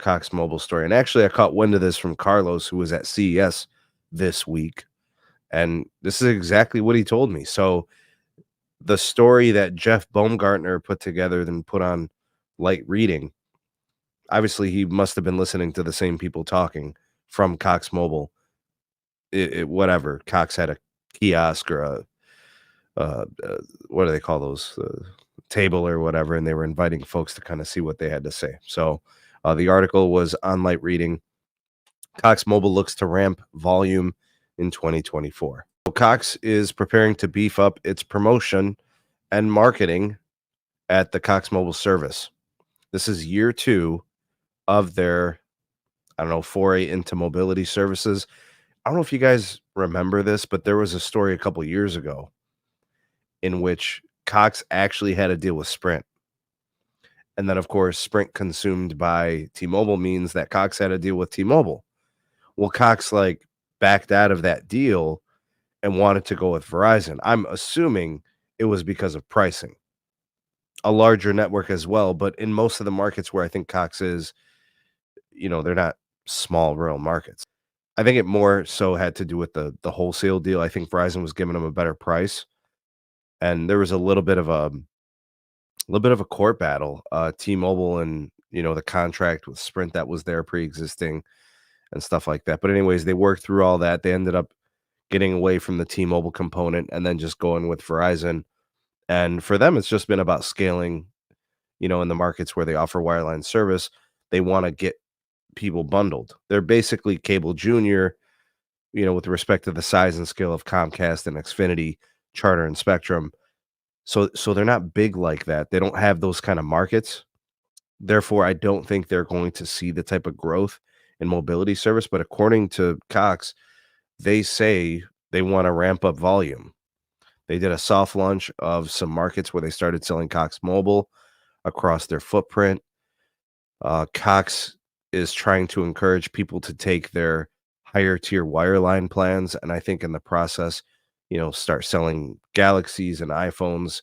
Cox Mobile story. And actually, I caught wind of this from Carlos, who was at CES this week. And this is exactly what he told me. So the story that Jeff Baumgartner put together and put on light reading, obviously he must have been listening to the same people talking from Cox Mobile. Whatever. Cox had a kiosk or what do they call those? Table or whatever. And they were inviting folks to kind of see what they had to say. So the article was on light reading. Cox Mobile looks to ramp volume in 2024. So Cox is preparing to beef up its promotion and marketing at the Cox Mobile service. This is year 2 of their, foray into mobility services. I don't know if you guys remember this, but there was a story a couple years ago in which Cox actually had a deal with Sprint. And then, of course, Sprint consumed by T-Mobile means that Cox had a deal with T-Mobile. Well, Cox backed out of that deal and wanted to go with Verizon. I'm assuming it was because of pricing. A larger network as well, but in most of the markets where I think Cox is, they're not small rural markets. I think it more so had to do with the wholesale deal. I think Verizon was giving them a better price, and there was a little bit of a court battle. T-Mobile and the contract with Sprint that was there pre-existing and stuff like that. But anyways, they worked through all that. They ended up getting away from the T-Mobile component and then just going with Verizon. And for them, it's just been about scaling, in the markets where they offer wireline service. They want to get people bundled. They're basically Cable Junior, with respect to the size and scale of Comcast and Xfinity, Charter, and Spectrum. So they're not big like that. They don't have those kind of markets. Therefore, I don't think they're going to see the type of growth in mobility service. But according to Cox, they say they want to ramp up volume. They did a soft launch of some markets where they started selling Cox Mobile across their footprint. Cox is trying to encourage people to take their higher tier wireline plans, and I think in the process, start selling Galaxies and iPhones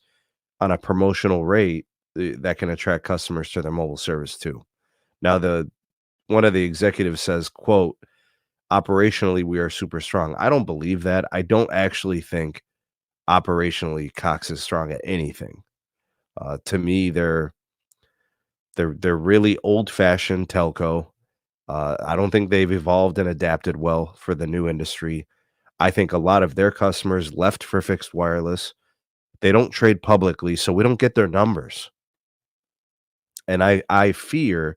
on a promotional rate that can attract customers to their mobile service too. Now, one of the executives says, quote, "Operationally, we are super strong." I don't believe that. I don't actually think operationally Cox is strong at anything. To me, they're really old-fashioned telco. I don't think they've evolved and adapted well for the new industry. I think a lot of their customers left for fixed wireless. They don't trade publicly, so we don't get their numbers. And I fear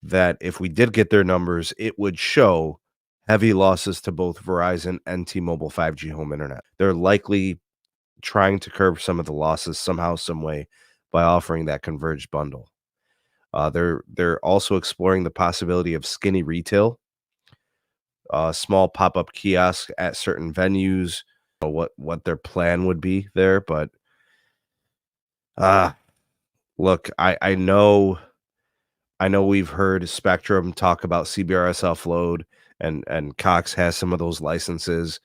that if we did get their numbers, it would show heavy losses to both Verizon and T-Mobile 5G home internet. They're likely trying to curb some of the losses somehow, some way by offering that converged bundle. They're also exploring the possibility of skinny retail, small pop-up kiosks at certain venues. What their plan would be there, but look, I know we've heard Spectrum talk about CBRS offload, and Cox has some of those licenses.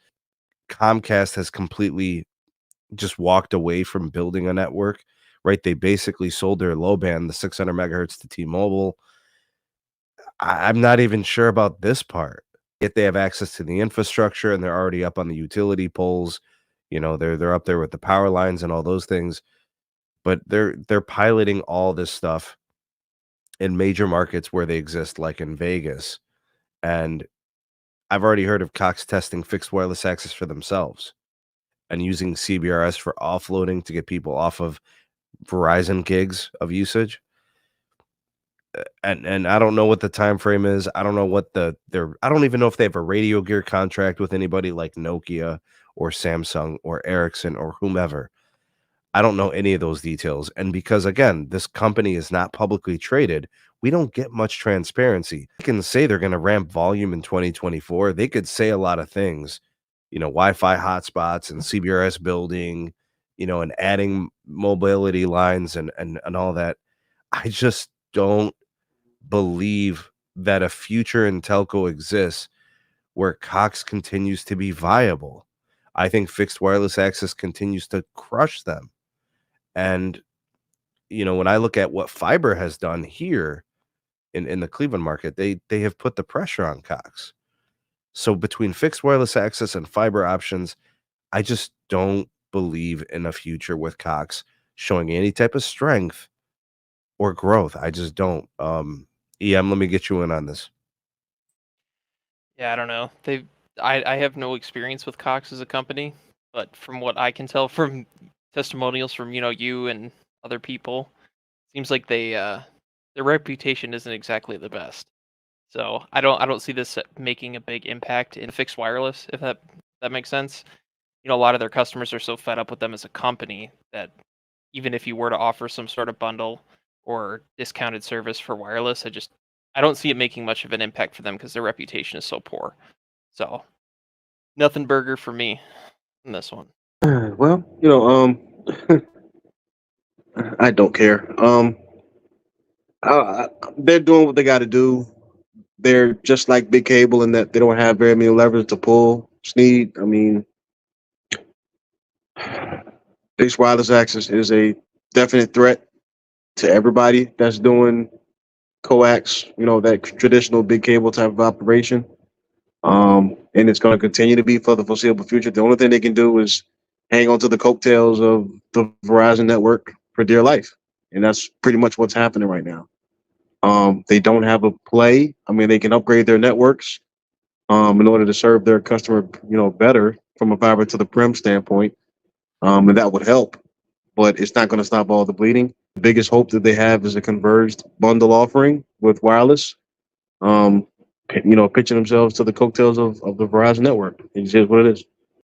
Comcast has completely just walked away from building a network, right? They basically sold their low band, the 600 megahertz, to T-Mobile. I'm not even sure about this part. Yet they have access to the infrastructure and they're already up on the utility poles. They're up there with the power lines and all those things. But they're piloting all this stuff in major markets where they exist, like in Vegas. And I've already heard of Cox testing fixed wireless access for themselves and using CBRS for offloading to get people off of Verizon gigs of usage. And I don't know what the time frame is. I don't know what I don't even know if they have a radio gear contract with anybody like Nokia or Samsung or Ericsson or whomever. I don't know any of those details. And because, again, this company is not publicly traded, we don't get much transparency. They can say they're going to ramp volume in 2024. They could say a lot of things, Wi-Fi hotspots and CBRS building, and adding mobility lines and all that. I just don't believe that a future in telco exists where Cox continues to be viable. I think fixed wireless access continues to crush them. And, when I look at what fiber has done here, in the Cleveland market, they have put the pressure on Cox. So between fixed wireless access and fiber options, I just don't believe in a future with Cox showing any type of strength or growth. I just don't. EM, let me get you in on this. Yeah, I don't know. I have no experience with Cox as a company, but from what I can tell from testimonials from, you and other people, seems like their reputation isn't exactly the best. So I don't see this making a big impact in fixed wireless, if that makes sense. A lot of their customers are so fed up with them as a company that even if you were to offer some sort of bundle or discounted service for wireless, I don't see it making much of an impact for them because their reputation is so poor. So nothing burger for me in this one. Well, I don't care. They're doing what they got to do. They're just like big cable in that they don't have very many levers to pull. Sneed, I mean, fixed wireless access is a definite threat to everybody that's doing coax. That traditional big cable type of operation. And it's going to continue to be for the foreseeable future. The only thing they can do is hang on to the coattails of the Verizon network for dear life, and that's pretty much what's happening right now. They don't have a play. I mean, they can upgrade their networks in order to serve their customer, better from a fiber to the prim standpoint, and that would help. But it's not going to stop all the bleeding. The biggest hope that they have is a converged bundle offering with wireless. Pitching themselves to the coattails of the Verizon network. It's just what it is.